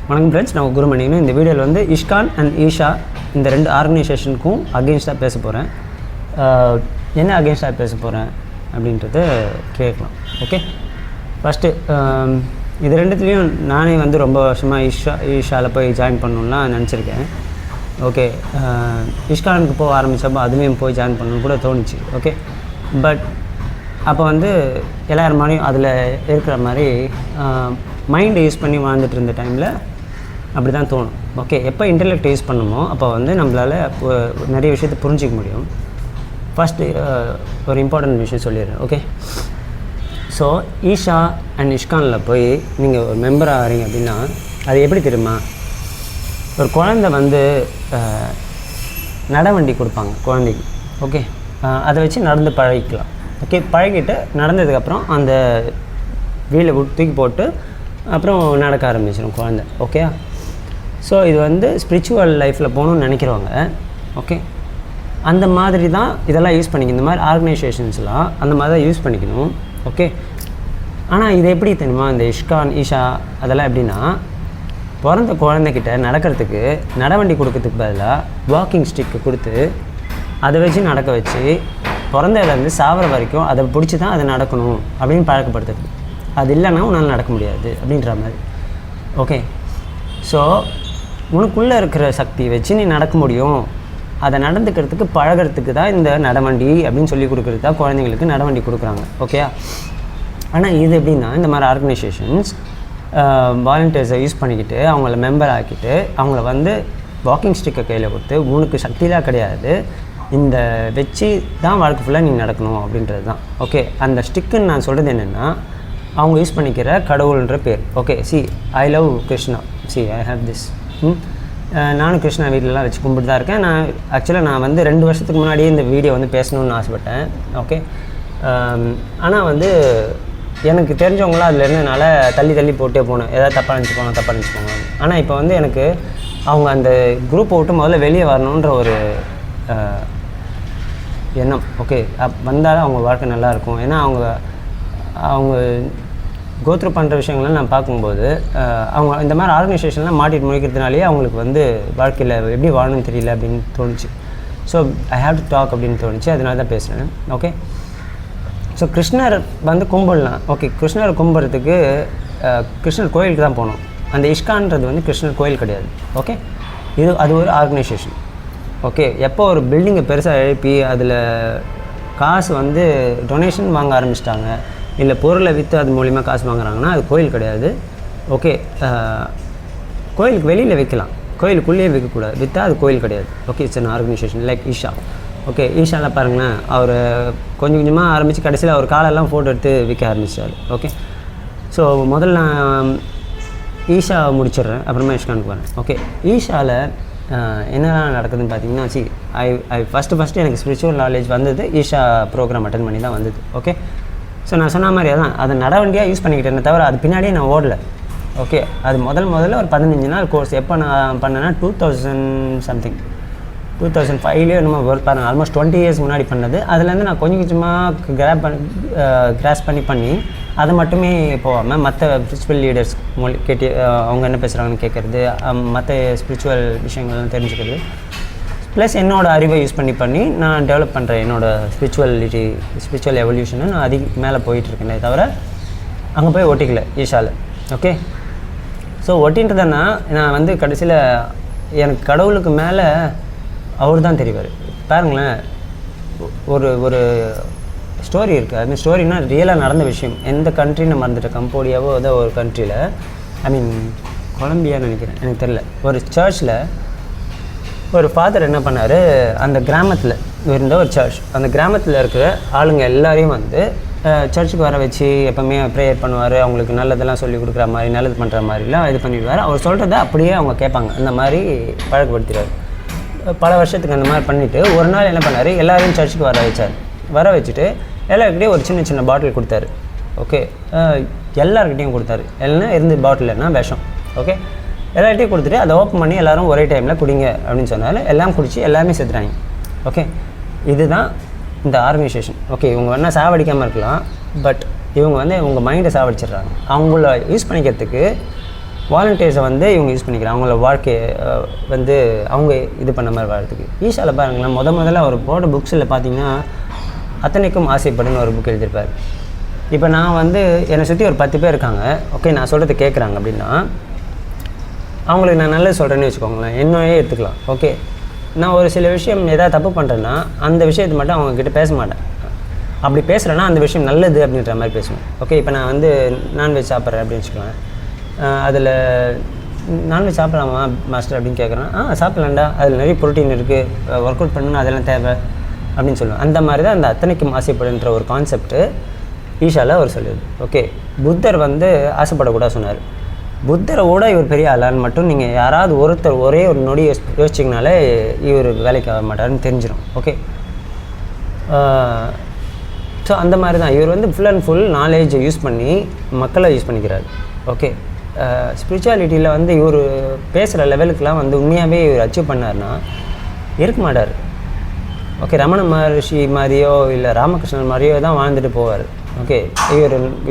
வணக்கம் ஃப்ரெண்ட்ஸ், நான் குருமணின்னு. இந்த வீடியோவில் வந்து இஸ்கான் அண்ட் ஈஷா இந்த ரெண்டு ஆர்கனைசேஷனுக்கும் அகெயின்ஸ்டாக பேச போகிறேன். என்ன அகெயின்ஸ்டாக பேச போகிறேன் அப்படின்றத கேட்கலாம். ஓகே, ஃபஸ்ட்டு இது ரெண்டுத்துலேயும் நானே வந்து ரொம்ப வருஷமாக ஈஷாவில் போய் ஜாயின் பண்ணணும்லாம் நினச்சிருக்கேன். ஓகே, இஸ்கானுக்கு போக ஆரம்பித்தப்போ அதுலேயும் போய் ஜாயின் பண்ணணும்னு கூட தோணுச்சு. ஓகே, பட் அப்போ வந்து எல்லாரும் மாதிரியும் அதில் இருக்கிற மாதிரி மைண்டை யூஸ் பண்ணி வாழ்ந்துட்டு இருந்த டைமில் அப்படி தான் தோணும். ஓகே, எப்போ இன்டர்நெட் யூஸ் பண்ணுமோ அப்போ வந்து நம்மளால் நிறைய விஷயத்தை புரிஞ்சிக்க முடியும். ஃபஸ்ட்டு ஒரு இம்பார்ட்டண்ட் விஷயம் சொல்லிடுறேன். ஓகே, ஸோ ஈஷா அண்ட் இஸ்கானில் போய் நீங்கள் ஒரு மெம்பராக ஆகிறீங்க அப்படின்னா அது எப்படி தெரியுமா? ஒரு குழந்தை வந்து நடவண்டி கொடுப்பாங்க குழந்தைக்கு. ஓகே, அதை வச்சு நடந்து பழகிக்கலாம். ஓகே, பழகிட்டு நடந்ததுக்கப்புறம் அந்த வீலை தூக்கி போட்டு அப்புறம் நடக்க ஆரம்பிச்சிடும் குழந்தை. ஓகே, ஸோ இது வந்து ஸ்பிரிச்சுவல் லைஃப்பில் போகணுன்னு நினைக்கிறவங்க ஓகே அந்த மாதிரி தான் இதெல்லாம் யூஸ் பண்ணிக்கணும். இந்த மாதிரி ஆர்கனைசேஷன்ஸ்லாம் அந்த மாதிரி தான் யூஸ் பண்ணிக்கணும். ஓகே, ஆனால் இது எப்படி தெரியுமா? இந்த இஸ்கான் ஈஷா அதெல்லாம் எப்படின்னா, பிறந்த குழந்தைகிட்ட நடக்கிறதுக்கு நடவண்டி கொடுக்கறதுக்கு பதிலாக வாக்கிங் ஸ்டிக்கு கொடுத்து அதை வச்சு நடக்க வச்சு பிறந்ததுலேருந்து சாவர வரைக்கும் அதை பிடிச்சி தான் அதை நடக்கணும் அப்படின்னு பழக்கப்படுத்துறது. அது இல்லைன்னா உன்னால் நடக்க முடியாது அப்படின்ற மாதிரி. ஓகே, ஸோ உனக்குள்ளே இருக்கிற சக்தியை வச்சு நீ நடக்க முடியும். அதை நடந்துக்கிறதுக்கு பழகிறதுக்கு தான் இந்த நடவண்டி அப்படின்னு சொல்லி கொடுக்குறது தான் குழந்தைங்களுக்கு நடவண்டி கொடுக்குறாங்க. ஓகே, ஆனால் இது எப்படின்னா, இந்த மாதிரி ஆர்கனைசேஷன்ஸ் வாலண்டியர்ஸை யூஸ் பண்ணிக்கிட்டு அவங்கள மெம்பர் ஆக்கிட்டு அவங்கள வந்து வாக்கிங் ஸ்டிக்கை கையில் கொடுத்து உனக்கு சக்திலாம் கிடையாது, இந்த வச்சு தான் வாழ்க்கை ஃபுல்லாக நீ நடக்கணும் அப்படின்றது தான். ஓகே, அந்த ஸ்டிக்குன்னு நான் சொல்கிறது என்னென்னா, அவங்க யூஸ் பண்ணிக்கிற கடவுள்ன்ற பேர். Okay, I love Krishna, I have this. நானும் கிருஷ்ணா வீட்டிலலாம் வச்சு கும்பிட்டு தான் இருக்கேன். நான் வந்து 2 வருஷத்துக்கு முன்னாடியே இந்த வீடியோ வந்து பேசணுன்னு ஆசைப்பட்டேன். ஓகே, ஆனால் வந்து எனக்கு தெரிஞ்சவங்களாம் அதில் இருந்ததுனால தள்ளி போட்டே போனேன். ஏதாவது தப்பாக நினச்சிப்போங்க. ஆனால் இப்போ வந்து எனக்கு அவங்க அந்த குரூப்பை விட்டு முதல்ல வெளியே வரணுன்ற ஒரு எண்ணம். ஓகே, வந்தாலும் அவங்க வாழ்க்கை நல்லாயிருக்கும். ஏன்னா அவங்க கோத்ரூ பண்ணுற விஷயங்கள்லாம் நான் பார்க்கும்போது அவங்க இந்த மாதிரி ஆர்கனைசேஷன்லாம் மாட்டிட்டு முடிக்கிறதுனாலே அவங்களுக்கு வந்து வாழ்க்கையில் எப்படி வாழணும்னு தெரியல அப்படின்னு தோணுச்சு. So I have to talk அப்படின்னு தோணுச்சு, அதனால தான் பேசுகிறேன். ஓகே, ஸோ கிருஷ்ணர் வந்து கும்பிடலாம். ஓகே, கிருஷ்ணரை கும்பிட்றதுக்கு கிருஷ்ணர் கோயிலுக்கு தான் போகணும். அந்த இஸ்கான்றது வந்து கிருஷ்ணர் கோயில் கிடையாது. ஓகே, அது ஒரு ஆர்கனைசேஷன். ஓகே, எப்போ ஒரு பில்டிங்கை பெருசாக எழுப்பி அதில் காசு வந்து டொனேஷன் வாங்க ஆரம்பிச்சிட்டாங்க, இல்லை பொருளை விற்று அது மூலிமா காசு வாங்குறாங்கன்னா அது கோயில் கிடையாது. ஓகே, கோயிலுக்கு வெளியில் வைக்கலாம், கோயிலுக்குள்ளேயே விற்கக்கூடாது. விற்றா அது கோயில் கிடையாது. Okay, it's an organisation like Isha. Okay, ஈஷாவில் பாருங்களேன், அவர் கொஞ்சம் கொஞ்சமாக ஆரம்பித்து கடைசியில் அவர் காலெல்லாம் ஃபோட்டோ எடுத்து விற்க ஆரம்பிச்சார். ஓகே, ஸோ முதல்ல நான் ஈஷா முடிச்சிடுறேன், அப்புறமா இஸ்கானுக்கு வரேன். ஓகே, ஈஷாவில் என்னெல்லாம் நடக்குதுன்னு பார்த்தீங்கன்னா, ஐ ஃபஸ்ட்டு எனக்கு ஸ்பிரிச்சுவல் நாலேஜ் வந்தது ஈஷா ப்ரோக்ராம் அட்டன் பண்ணி தான் வந்தது. ஓகே, ஸோ நான் சொன்ன மாதிரி அதான் அதை நடவண்டியாக யூஸ் பண்ணிக்கிட்டேனே தவிர அது பின்னாடியே நான் ஓடலை. ஓகே, அது முதல்ல ஒரு 15 நாள் கோர்ஸ் எப்போ நான் பண்ணேன்னா 2005 என்னமோ பாருங்கள், ஆல்மோஸ்ட் 20 இயர்ஸ் முன்னாடி பண்ணது. அதுலேருந்து நான் கொஞ்சம் கொஞ்சமாக கிராஸ் பண்ணி அதை மட்டுமே போகாமல் மற்ற ஸ்பிரிச்சுவல் லீடர்ஸ் கேட்டு அவங்க என்ன பேசுகிறாங்கன்னு கேட்குறது, மற்ற ஸ்பிரிச்சுவல் விஷயங்கள்லாம் தெரிஞ்சுக்கிறது, ப்ளஸ் என்னோடய அறிவை யூஸ் பண்ணி நான் டெவலப் பண்ணுறேன். என்னோடய ஸ்பிரிச்சுவல் எவல்யூஷனை நான் மேலே போயிட்டுருக்கேனே தவிர அங்கே போய் ஒட்டிக்கல ஈஷாவில். ஓகே, ஸோ ஒட்டின்றதுன்னா நான் வந்து கடைசியில் எனக்கு கடவுளுக்கு மேலே அவர் தான் தெரிவார். பாருங்களேன், ஒரு ஸ்டோரி இருக்குது. அதுமாதிரி ஸ்டோரினா ரியலாக நடந்த விஷயம். எந்த கண்ட்ரின்னு மறந்துட்டேன், கம்போடியாவோ ஏதோ ஒரு கண்ட்ரியில், கொலம்பியான்னு நினைக்கிறேன், எனக்கு தெரியல. ஒரு சர்ச்சில் ஒரு ஃபாதர் என்ன பண்ணார், அந்த கிராமத்தில் இருந்த ஒரு சர்ச், அந்த கிராமத்தில் இருக்கிற ஆளுங்க எல்லாரையும் வந்து சர்ச்சுக்கு வர வச்சு எப்போவுமே ப்ரேயர் பண்ணுவார். அவங்களுக்கு நல்லதெல்லாம் சொல்லி கொடுக்குற மாதிரி, நல்லது பண்ணுற மாதிரிலாம் இது பண்ணிவிடுவார். அவர் சொல்கிறத அப்படியே அவங்க கேட்பாங்க. அந்த மாதிரி பழக்கப்படுத்திடுவார். பல வருஷத்துக்கு அந்த மாதிரி பண்ணிவிட்டு ஒரு நாள் என்ன பண்ணார், எல்லாரையும் சர்ச்சுக்கு வர வச்சுட்டு எல்லாருக்கிட்டையும் ஒரு சின்ன பாட்டில் கொடுத்தாரு. ஓகே, எல்லாருக்கிட்டையும் கொடுத்தாரு. எல்லாம் இருந்து பாட்டில்னா விஷம். ஓகே, எல்லார்ட்டையும் கொடுத்துட்டு அதை ஓப்பன் பண்ணி எல்லோரும் ஒரே டைமில் குடிங்க அப்படின்னு சொன்னாலும் எல்லாம் குடித்து எல்லாமே செத்துறாங்க. ஓகே, இதுதான் இந்த ஆர்கனைசேஷன். ஓகே, இவங்க வேணால் சாவடிக்காமல் இருக்கலாம், பட் இவங்க வந்து உங்கள் மைண்டை சாவடிச்சிடுறாங்க. அவங்கள யூஸ் பண்ணிக்கிறதுக்கு வாலண்டியர்ஸை வந்து இவங்க யூஸ் பண்ணிக்கிறாங்க அவங்கள வாழ்க்கையை வந்து அவங்க இது பண்ண மாதிரி வாழ்றதுக்கு. ஈஷாவில் பாருங்களேன், முதல்ல அவர் போட புக்ஸில் பார்த்தீங்கன்னா அத்தனைக்கும் ஆசைப்படுன்னு ஒரு புக் எழுதியிருப்பார். இப்போ நான் வந்து என்னை சுற்றி ஒரு 10 பேர் இருக்காங்க, ஓகே, நான் சொல்கிறது கேட்குறாங்க அப்படின்னா அவங்களுக்கு நான் நல்லது சொல்கிறேன்னு வச்சுக்கோங்களேன், என்னையே எடுத்துக்கலாம். ஓகே, நான் ஒரு சில விஷயம் எதாவது தப்பு பண்ணுறேன்னா அந்த விஷயத்தை மட்டும் அவங்கக்கிட்ட பேச மாட்டேன். அப்படி பேசுகிறேன்னா அந்த விஷயம் நல்லது அப்படின்ற மாதிரி பேசுவேன். ஓகே, இப்போ நான் வந்து நான்வெஜ் சாப்பிட்றேன் அப்படின்னு வச்சுக்கலாம், அதில் நான்வெஜ் சாப்பிட்லாமா மாஸ்டர் அப்படின்னு கேட்குறேன். சாப்பிட்லாண்டா, அதில் நிறைய ப்ரோட்டீன் இருக்குது, ஒர்க் அவுட் பண்ணணும்னா அதெல்லாம் தேவை அப்படின்னு சொல்லுவேன். அந்த மாதிரி தான் அந்த அத்தனைக்கும் ஆசைப்படுன்ற ஒரு கான்செப்ட்டு ஈஷாவில் அவர் சொல்லுது. ஓகே, புத்தர் வந்து ஆசைப்படக்கூடாது சொன்னார். புத்தரை விட இவர் பெரிய ஆளான்னு மட்டும் நீங்கள் யாராவது ஒருத்தர் ஒரே ஒரு நொடி யோசிச்சிங்கனாலே இவர் வேலைக்கு ஆக மாட்டாருன்னு தெரிஞ்சிடும். ஓகே, ஸோ அந்த மாதிரி தான் இவர் வந்து ஃபுல் அண்ட் ஃபுல் நாலேஜை யூஸ் பண்ணி மக்களை யூஸ் பண்ணிக்கிறார். ஓகே, ஸ்பிரிச்சுவாலிட்டியில் வந்து இவர் பேசுகிற லெவலுக்கெலாம் வந்து உண்மையாகவே இவர் அச்சீவ் பண்ணார்னா இருக்க மாட்டார். ஓகே, ரமண மகர்ஷி மாதிரியோ இல்லை ராமகிருஷ்ணன் மாதிரியோ தான் வாழ்ந்துட்டு போவார். ஓகே,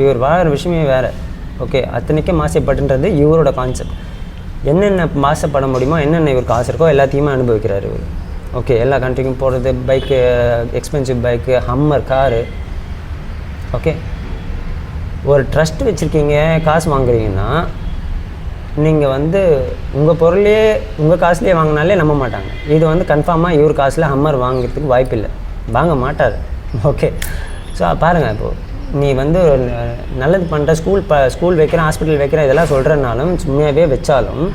இவர் வாழ்கிற விஷயமே வேறு. ஓகே, அத்தனைக்கும் ஆசைப்பட்டுன்றது இவரோட கான்செப்ட். என்னென்ன ஆசைப்பட முடியுமோ, என்னென்ன இவருக்கு ஆசை இருக்கோ எல்லாத்தையுமே அனுபவிக்கிறார் இவர். ஓகே, எல்லா கண்ட்ரிக்கும் போகிறது, bike, expensive bike, Hummer car. Okay, ஒரு ட்ரஸ்ட் வச்சுருக்கீங்க, காசு வாங்குறீங்கன்னா நீங்கள் வந்து உங்கள் பொருளையே உங்கள் காசுலேயே வாங்கினாலே நம்ப மாட்டாங்க. இது வந்து கன்ஃபார்மாக இவர் காசில் ஹம்மர் வாங்கிறதுக்கு வாய்ப்பு இல்லை, வாங்க மாட்டார். ஓகே, ஸோ பாருங்கள், இப்போது நீ வந்து நல்லது பண்ணுற ஸ்கூல் வைக்கிறேன், ஹாஸ்பிட்டல் வைக்கிறேன் இதெல்லாம் சொல்கிறனாலும் உண்மையாகவே வச்சாலும்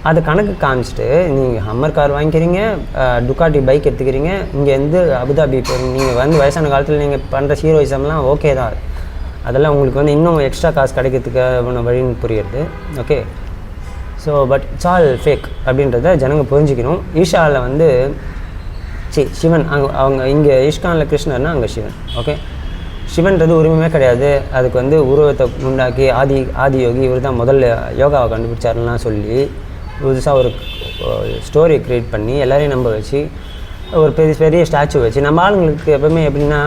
அது கணக்கு காமிச்சிட்டு நீங்கள் ஹம்மர் கார் வாங்கிக்கிறீங்க, டுக்காட்டி பைக் எடுத்துக்கிறீங்க, இங்கேருந்து அபுதாபி போகிறீங்க, நீங்கள் வந்து வயசான காலத்தில் நீங்கள் பண்ணுற ஹீரோயிசம்லாம் ஓகே தான், அதெல்லாம் உங்களுக்கு வந்து இன்னும் எக்ஸ்ட்ரா காசு கிடைக்கிறதுக்கான வழின்னு புரியுது. Okay, so but it's all fake அப்படின்றத ஜனங்க புரிஞ்சுக்கணும். ஈஷாவில் வந்து சிவன் அவங்க இங்கே இஷ்கானில் கிருஷ்ணர்னா அங்கே சிவன். ஓகே, சிவன்றது உரிமையே கிடையாது, அதுக்கு வந்து உருவத்தை உண்டாக்கி ஆதி யோகி இவர் தான் முதல்ல யோகாவை கண்டுபிடிச்சாருலாம் சொல்லி புதுசாக ஒரு ஸ்டோரி க்ரியேட் பண்ணி எல்லாரையும் நம்ப வச்சு ஒரு பெரிய ஸ்டாச்சு வச்சு நம்ம ஆளுங்களுக்கு எப்பவுமே எப்படின்னா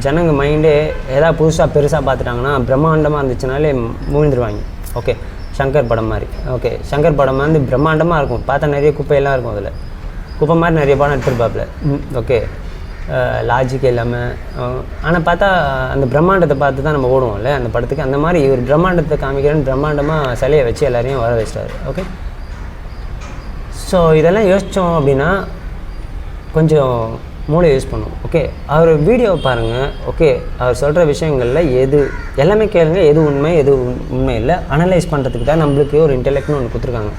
ஜனங்க மைண்டே ஏதாவது புதுசாக பெருசாக பார்த்துட்டாங்கன்னா பிரம்மாண்டமாக இருந்துச்சுனாலே மூழ்ந்துருவாங்க. ஓகே, சங்கர் படம் மாதிரி. ஓகே, சங்கர் படம் வந்து பிரம்மாண்டமாக இருக்கும், பார்த்தா நிறைய குப்பையெல்லாம் இருக்கும், அதில் குப்பை மாதிரி நிறைய படம் எடுத்துருப்பாப்புல. ஓகே, லாஜிக் இல்லாமல், ஆனால் பார்த்தா அந்த பிரம்மாண்டத்தை பார்த்து தான் நம்ம ஓடுவோம்ல அந்த படத்துக்கு. அந்த மாதிரி இவர் பிரம்மாண்டத்தை காமிக்கிறேன்னு பிரம்மாண்டமாக சிலையை வச்சு எல்லாரையும் வர வச்சிட்டாரு. ஓகே, ஸோ இதெல்லாம் யோசித்தோம் அப்படின்னா கொஞ்சம் மூளை யூஸ் பண்ணுவோம். ஓகே, அவர் வீடியோ பாருங்கள். ஓகே, அவர் சொல்கிற விஷயங்களில் எது எல்லாமே கேளுங்க, எது உண்மை எது உண்மை இல்லை அனலைஸ் பண்ணுறதுக்கு தான் நம்மளுக்கு ஒரு இன்டெலெக்ட்னு ஒன்று கொடுத்துருக்காங்க.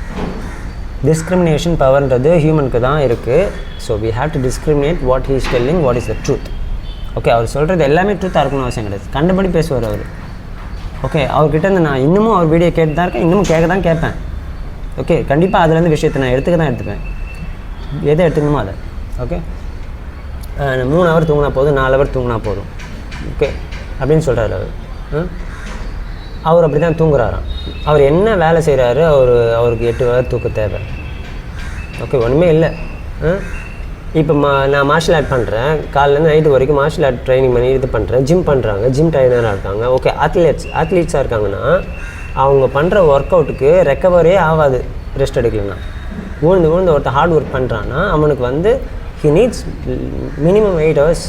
டிஸ்கிரிமினேஷன் பவர்ன்றது ஹியூமனுக்கு தான் இருக்குது. So we have to discriminate what he is telling, what is the truth. Okay, அவர் சொல்கிறது எல்லாமே ட்ரூத்தாக இருக்கணும்னு அவசியம் கிடையாது, கண்டபடி பேசுவார் அவர். ஓகே, அவர்கிட்ட இருந்து நான் இன்னமும் அவர் வீடியோ கேட்டு தான் இருக்கேன், இன்னமும் கேட்க தான் கேட்பேன். ஓகே, கண்டிப்பாக அதுலேருந்து விஷயத்தை நான் எடுத்துப்பேன், எதை எடுத்துக்கணுமோ அதை. ஓகே, 3 ஹவர் தூங்கினா போதும், 4 ஹவர் தூங்கினா போதும். ஓகே, அப்படின்னு சொல்கிறார் அவர் அப்படி தான் தூங்குறாராம். அவர் என்ன வேலை செய்கிறாரு, அவருக்கு 8 ஹவர் தூக்க தேவை. ஓகே, ஒன்றுமே இல்லை. இப்போ நான் மார்ஷல் ஆர்ட் பண்ணுறேன், காலையிலேருந்து நைட்டு வரைக்கும் மார்ஷல் ஆர்ட் ட்ரைனிங் பண்ணி இது பண்ணுறேன், ஜிம் பண்ணுறாங்க, ஜிம் ட்ரைனராக இருக்காங்க. ஓகே, அத்லீட்ஸாக இருக்காங்கன்னா அவங்க பண்ணுற ஒர்க் அவுட்டுக்கு ரெக்கவரே ஆகாது ரெஸ்ட் எடுக்கலன்னா. விழுந்து ஒருத்தர் ஹார்ட் ஒர்க் பண்ணுறான்னா அவனுக்கு வந்து he needs minimum 8 hours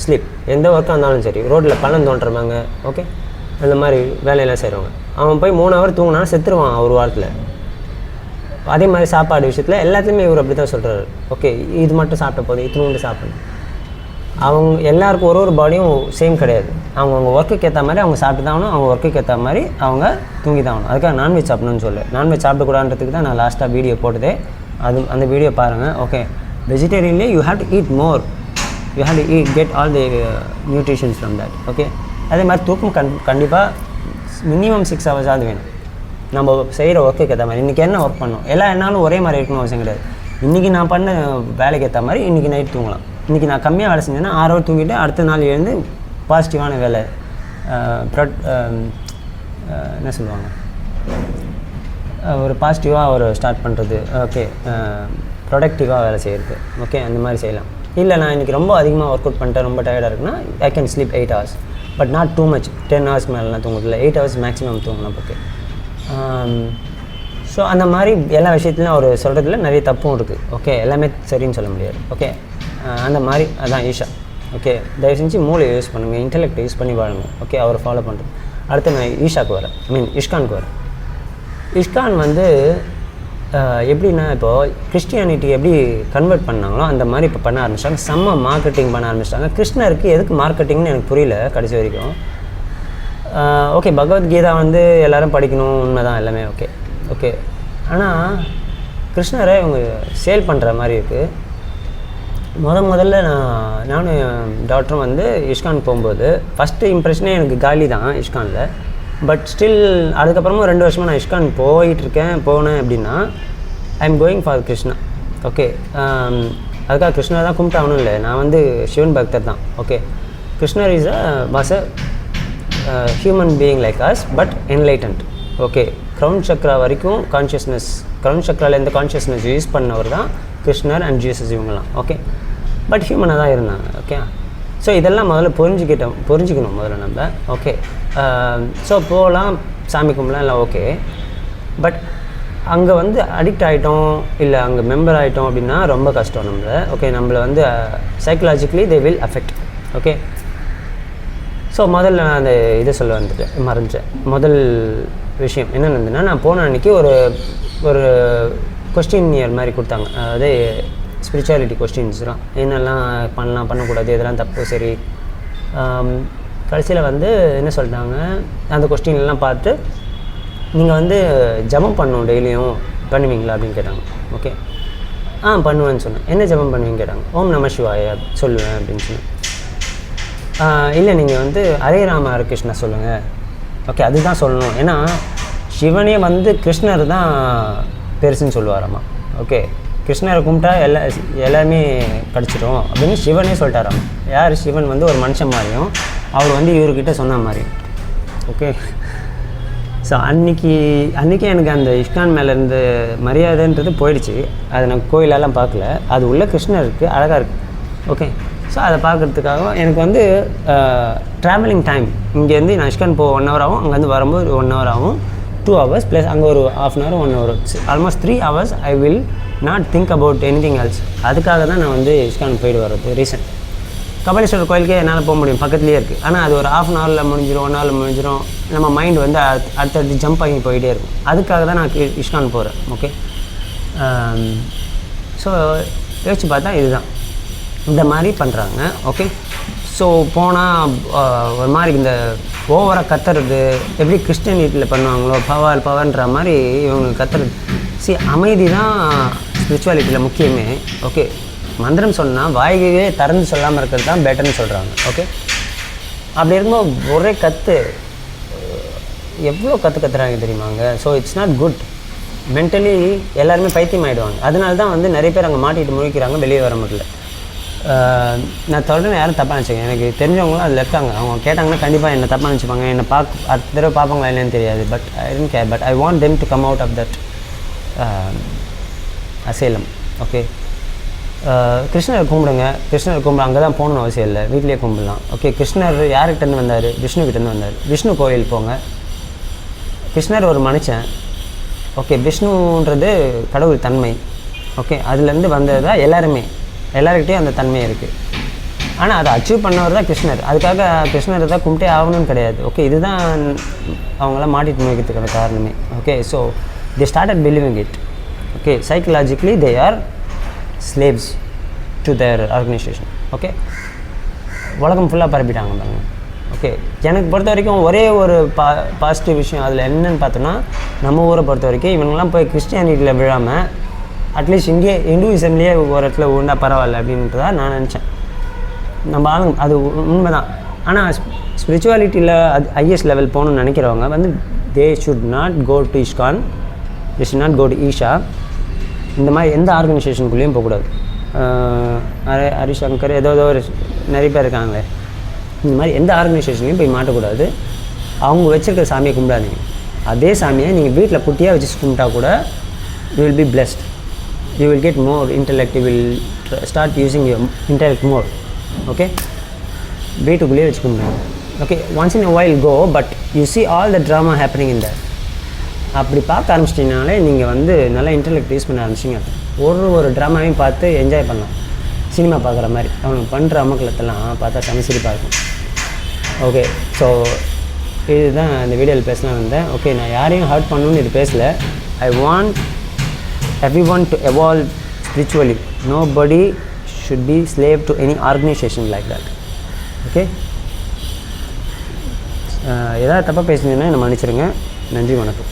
sleep. எந்த ஒர்க்காக இருந்தாலும் சரி, ரோட்டில் பள்ளம் தோன்றவாங்க, ஓகே, அந்த மாதிரி வேலையெல்லாம் செய்கிறவங்க, அவன் போய் 3 ஹவர் தூங்கினா செத்துருவான் ஒரு வாரத்தில். அதே மாதிரி சாப்பாடு விஷயத்தில் எல்லாத்துலேயுமே இவர் அப்படி தான் சொல்கிறாரு. ஓகே, இது மட்டும் சாப்பிட்ட போதும், இத்தினோண்டு சாப்பிடணும். அவங்க எல்லாருக்கும் ஒரு பாடியும் சேம் கிடையாது. அவங்க ஒர்க்குக்கு ஏற்ற மாதிரி அவங்க சாப்பிட்டு தான் ஆகணும், அவங்க ஒர்க்குக்கு ஏற்ற மாதிரி அவங்க தூங்கி தான் ஆகணும். அதுக்காக நான்வெஜ் சாப்பிடணும்னு சொல்லு, நான்வெஜ் சாப்பிடக்கூடாதுன்றதுக்கு தான் நான் லாஸ்ட்டாக வீடியோ போட்டதே. அந்த வீடியோ பாருங்கள். ஓகே, வெஜிடேரியன்லேயே you have to eat more, you have to get all the nutritions from that. Okay, அதே மாதிரி தூக்கம் கண்டிப்பாக மினிமம் 6 ஹவர்ஸாவது வேணும். நம்ம செய்கிற ஒர்க்குக்கு ஏற்ற மாதிரி இன்றைக்கி என்ன ஒர்க் பண்ணோம், என்னாலும் ஒரே மாதிரி இருக்கணும் அவசியம் கிடையாது. இன்றைக்கி நான் பண்ண வேலைக்கு ஏற்ற மாதிரி இன்றைக்கி நைட் தூங்கலாம். இன்றைக்கி நான் கம்மியாக வேலை செஞ்சேன்னா 6 ஹவர் தூங்கிட்டு அடுத்த நாள் எழுந்து பாசிட்டிவான வேலை, என்ன சொல்லுவாங்க, ஒரு பாசிட்டிவாக ஒரு ஸ்டார்ட் பண்ணுறது. ஓகே, ப்ரொடக்டிவாக வேலை செய்கிறது. ஓகே, அந்த மாதிரி செய்யலாம். இல்லை நான் இன்றைக்கி ரொம்ப அதிகமாக ஒர்க் அவுட் பண்ணிட்டேன், ரொம்ப டயர்டாக இருக்குன்னா I can sleep 8 hours, but not too much. 10 hours மேலாம் தூங்குறதில்ல, 8 ஹவர்ஸ் மேக்ஸிமம் தூங்கணும். ஓகே, ஸோ அந்த மாதிரி எல்லா விஷயத்துலையும் அவர் சொல்கிறதுல நிறைய தப்பும் இருக்குது. ஓகே, எல்லாமே சரின்னு சொல்ல முடியாது. ஓகே, அந்த மாதிரி அதான் ஈஷா. ஓகே, தயவு செஞ்சு மூளை யூஸ் பண்ணுங்கள், இன்டெலெக்ட் யூஸ் பண்ணி வாழுங்க. ஓகே, அவரை ஃபாலோ பண்ணுறது. அடுத்து நான் ஈஷாவுக்கு வரேன், இஸ்கானுக்கு வரேன். இஸ்கான் வந்து எப்படின்னா, இப்போது கிறிஸ்டியானிட்டி எப்படி கன்வெர்ட் பண்ணாங்களோ அந்த மாதிரி இப்போ பண்ண ஆரம்பிச்சிட்டாங்க. செம்ம மார்க்கெட்டிங் பண்ண ஆரம்பிச்சிட்டாங்க. கிருஷ்ணருக்கு எதுக்கு மார்க்கெட்டிங்னு எனக்கு புரியல கடைசி வரைக்கும். ஓகே, பகவத்கீதா வந்து எல்லோரும் படிக்கணும், உண்மைதான் எல்லாமே. ஓகே ஓகே ஆனால் கிருஷ்ணரை இவங்க சேல் பண்ணுற மாதிரி இருக்குது. முதல்ல நானும் டாக்டரும் வந்து இஸ்கான் போகும்போது ஃபஸ்ட்டு இம்ப்ரெஷனே எனக்கு காலி தான் இஸ்கானில். பட் ஸ்டில் அதுக்கப்புறமும் 2 வருஷமாக நான் இஸ்கான் போனேன் அப்படின்னா I am going for Krishna. Okay, அதுக்காக கிருஷ்ணரை தான் கும்பிட்டாகணும் இல்லை, நான் வந்து சிவன் பக்தர் தான். ஓகே, கிருஷ்ணர் was a human being like as but enlightened. Okay, crown Chakra வரைக்கும் கான்ஷியஸ்னஸ், க்ரௌன் சக்ராவில் எந்த கான்ஷியஸ்னஸ் யூஸ் பண்ணவர் தான் கிருஷ்ணர் அண்ட் ஜீசஸ் இவங்கலாம். ஓகே, பட் ஹியூமனாக தான் இருந்தாங்க. ஓகே, ஸோ இதெல்லாம் முதல்ல புரிஞ்சுக்கணும் முதல்ல நம்ம. ஓகே, ஸோ போகலாம், சாமி கும்பலாம் எல்லாம் ஓகே. பட் அங்கே வந்து அடிக்ட் ஆகிட்டோம் இல்லை அங்கே மெம்பர் ஆகிட்டோம் அப்படின்னா ரொம்ப கஷ்டம் நம்மளை. ஓகே, நம்மளை வந்து psychologically they will affect. Okay, so முதல்ல நான் அந்த இதை சொல்ல மறைஞ்சேன். முதல் விஷயம் என்ன நடந்ததுன்னா, நான் போன அன்றைக்கி ஒரு கொஸ்டின் இயர் மாதிரி கொடுத்தாங்க. அதாவது ஸ்பிரிச்சுவாலிட்டி கொஸ்டின்ஸ்லாம், என்னெல்லாம் பண்ணலாம் பண்ணக்கூடாது, இதெல்லாம் தப்பு சரி. கடைசியில் வந்து என்ன சொல்லிட்டாங்க, அந்த கொஸ்டின்லாம் பார்த்து நீங்கள் வந்து ஜபம் பண்ணணும் டெய்லியும், பண்ணுவீங்களா அப்படின்னு கேட்டாங்க. ஓகே, பண்ணுவேன்னு சொன்னேன். என்ன ஜபம் பண்ணுவீங்க கேட்டாங்க. ஓம் நம சிவாய சொல்லுவேன் அப்படின்னு சொன்னேன். இல்லை நீங்கள் வந்து ஹரே ராம ஹரே கிருஷ்ணா சொல்லுங்கள். ஓகே, அதுதான் சொல்லணும். ஏன்னா சிவனே வந்து கிருஷ்ணர் தான் பெருசுன்னு சொல்லுவாராம்மா. ஓகே, கிருஷ்ணரை கும்பிட்டா எல்லாமே கிடச்சிடும் அப்படின்னு சிவனே சொல்லிட்டாராம். யார்? சிவன் வந்து ஒரு மனுஷன் மாதிரியும் அவர் வந்து இவர்கிட்ட சொன்ன மாதிரியும். ஓகே, ஸோ அன்றைக்கி எனக்கு அந்த இஸ்கான் மேலே இருந்த மரியாதைன்றது போயிடுச்சு. அதை நான் கோயிலெல்லாம் பார்க்கல, அது உள்ள கிருஷ்ணர் இருக்குது, அழகாக இருக்குது. ஓகே, ஸோ அதை பார்க்குறதுக்காக எனக்கு வந்து ட்ராவலிங் டைம் இங்கேருந்து நான் இஸ்கான் 1 hour ஆகும், அங்கேருந்து வரும்போது 1 hour ஆகும், 2 hours ப்ளஸ் அங்கே ஒரு 1/2 hour 1 hour, almost 3 hours I will not think about anything else. அதுக்காக தான் நான் வந்து இஸ்கான் போயிட்டு வர்றது. ரீசன் கபாலீஸ்வரர் கோயிலுக்கே என்னால் போக முடியும், பக்கத்துலேயே இருக்குது. ஆனால் அது ஒரு 1/2 hour முடிஞ்சிடும், 1 hour முடிஞ்சிடும். நம்ம மைண்ட் வந்து அடுத்தடுத்து ஜம்ப் ஆகி போயிட்டே இருக்கும். அதுக்காக தான் நான் இஸ்கான் போகிறேன். ஓகே, ஸோ யோசிச்சு பார்த்தா இதுதான் இந்த மாதிரி பண்ணுறாங்க. ஓகே, ஸோ போனால் ஒரு மாதிரி இந்த ஓவராக கத்துறது எப்படி கிறிஸ்டியனிட்டியில் பண்ணுவாங்களோ பவர்ன்ற மாதிரி இவங்க கத்துறது. அமைதி தான் ஸ்பிரிச்சுவாலிட்டியில் முக்கியமே. ஓகே, மந்திரம் சொன்னால் வாய்கையே திறந்து சொல்லாமல் இருக்கிறது தான் பெட்டர்னு சொல்கிறாங்க. ஓகே, அப்படி இருக்கும்போது ஒரே எவ்வளோ கற்றுறாங்க தெரியுமாங்க. So it's not good. Mentally எல்லாருமே பைத்தியம் ஆகிடுவாங்க. அதனால தான் வந்து நிறைய பேர் அங்கே மாட்டிகிட்டு முழிக்கிறாங்க, வெளியே வர முடியல. நான் தொடர்ந்து யாரும் தப்பாக நினச்சிக்கேன். எனக்கு தெரிஞ்சவங்களும் அதில் இருக்காங்க. அவங்க கேட்டாங்கன்னா கண்டிப்பாக என்னை தப்பாக நினச்சிப்பாங்க. என்னை அடுத்த தடவை பார்ப்பாங்களா என்னன்னு தெரியாது. But I don't care. But I want them to come out of that asylum. Okay, கிருஷ்ணரை கும்பிடுங்க. கிருஷ்ணர் கும்பிட அங்கே தான் போகணுன்னு அவசியம் இல்லை, வீட்டிலே கும்பிடலாம். ஓகே, கிருஷ்ணர் யார்கிட்டேருந்து வந்தார்? விஷ்ணுக்கிட்டேருந்து வந்தார். விஷ்ணு கோயில் போங்க. கிருஷ்ணர் ஒரு மனுஷன். ஓகே, விஷ்ணுன்றது கடவுள் தன்மை. ஓகே, அதுலேருந்து வந்தது தான் எல்லாருக்கிட்டையும் அந்த தன்மை இருக்குது. ஆனால் அதை அச்சீவ் பண்ணவர் தான் கிருஷ்ணர். அதுக்காக கிருஷ்ணரை தான் கும்பிட்டே ஆகணும்னு கிடையாது. ஓகே, இதுதான் அவங்களாம் மாட்டிட்டு வைக்கிறதுக்கான காரணமே. Okay, so they started believing it. Okay, psychologically they are slaves to their organisation. Okay, உலகம் ஃபுல்லாக பரப்பிட்டாங்க பாருங்க. ஓகே, எனக்கு பொறுத்த வரைக்கும் ஒரே ஒரு பாசிட்டிவ் விஷயம் அதில் என்னென்னு பார்த்தோன்னா, நம்ம ஊரை பொறுத்த வரைக்கும் இவங்கெல்லாம் போய் கிறிஸ்டியானிட்டியில் விழாமல் அட்லீஸ்ட் இங்கே இந்துவிசம்லேயே ஒரு இடத்துல உண்டா பரவாயில்ல அப்படின்றதா நான் நினச்சேன். நம்ம ஆளுங்க அது உண்மை தான். ஆனால் ஸ்பிரிச்சுவாலிட்டியில் அது ஹையஸ்ட் லெவல் போகணுன்னு நினைக்கிறவங்க வந்து they should not go to ISKCON, they should not go to Isha. இந்த மாதிரி எந்த ஆர்கனைசேஷனுக்குள்ளேயும் போகக்கூடாது. ஹரிசங்கர் ஏதோ ஒரு நிறைய பேர் இருக்காங்களே, இந்த மாதிரி எந்த ஆர்கனைசேஷன்லையும் போய் மாட்டக்கூடாது. அவங்க வச்சுருக்க சாமியை கும்பிடாதீங்க. அதே சாமியை நீங்கள் வீட்டில் குட்டியாக வச்சு கும்பிட்டா கூட you will be blessed. You will get more intellect, you will start using your intellect more. Okay, வீட்டுக்குள்ளேயே வச்சுக்கோங்க. Okay, once in a while go, but you see all the drama happening in there. அப்படி பார்க்க ஆரம்பிச்சிட்டிங்கனாலே நீங்கள் வந்து நல்லா internet use பண்ண ஆரம்பிச்சிங்க. ஒரு ட்ராமாவையும் பார்த்து என்ஜாய் பண்ணலாம். சினிமா பார்க்குற மாதிரி அவங்க பண்ணுற அமக்கலத்தெல்லாம் பார்த்தா செம சிரிப்பாக இருக்கும். ஓகே, ஸோ இதுதான் இந்த வீடியோவில் பேசலாம் வந்தேன். ஓகே, நான் யாரையும் ஹர்ட் பண்ணணும்னு இது பேசலை. I want everyone to evolve spiritually. Nobody should be slave to any organization like that. Okay, ஏதாவது தப்பாக பேசுனீங்கன்னா என்னை மன்னிச்சிடுங்க. நன்றி, வணக்கம்.